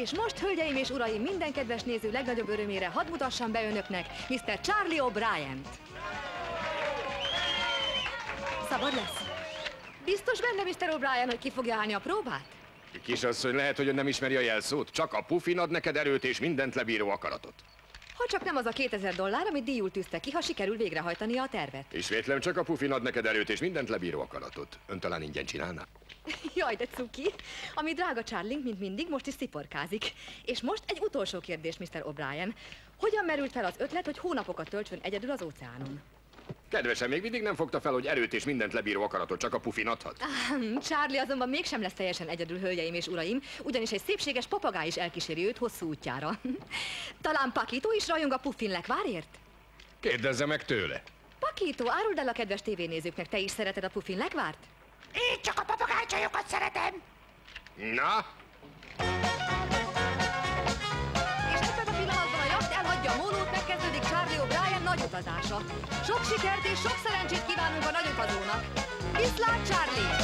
És most, hölgyeim és uraim, minden kedves néző legnagyobb örömére hadd mutassam be önöknek Mr. Charlie O'Briant. Szabad lesz? Biztos benne, Mr. O'Brien, hogy ki fogja állni a próbát? Kisasszony, lehet, hogy ön nem ismeri a jelszót? Csak a pufin ad neked erőt és mindent lebíró akaratot. Ha csak nem az a $2000, amit díjul tűzte ki, ha sikerül végrehajtania a tervet. Ismétlem, csak a pufin ad neked erőt és mindent lebíró akaratot. Ön talán ingyen csinálná? Jaj, de cuki! Ami drága Charlie, mint mindig, most is sziporkázik. És most egy utolsó kérdés, Mr. O'Brien. Hogyan merült fel az ötlet, hogy hónapokat töltsön egyedül az óceánon? Kedvesem, még mindig nem fogta fel, hogy erőt és mindent lebíró akaratot csak a pufin adhat. Charlie azonban mégsem lesz teljesen egyedül, hölgyeim és uraim, ugyanis egy szépséges papagáj is elkíséri őt hosszú útjára. Talán Pakito is rajong a puffin lekvárért? Kérdezze meg tőle. Pakito, áruld el a kedves tévénézőknek, te is szereted a puffin lekvárt? Én csak a papagájcsajokat szeretem. Na? És ebben a pillanatban a jacht elhagyja a mólót, megkezdődik Charlie O'Brien nagy utazása. Sok sikert és sok szerencsét kívánunk a nagy utazónak. Viszlát, Charlie!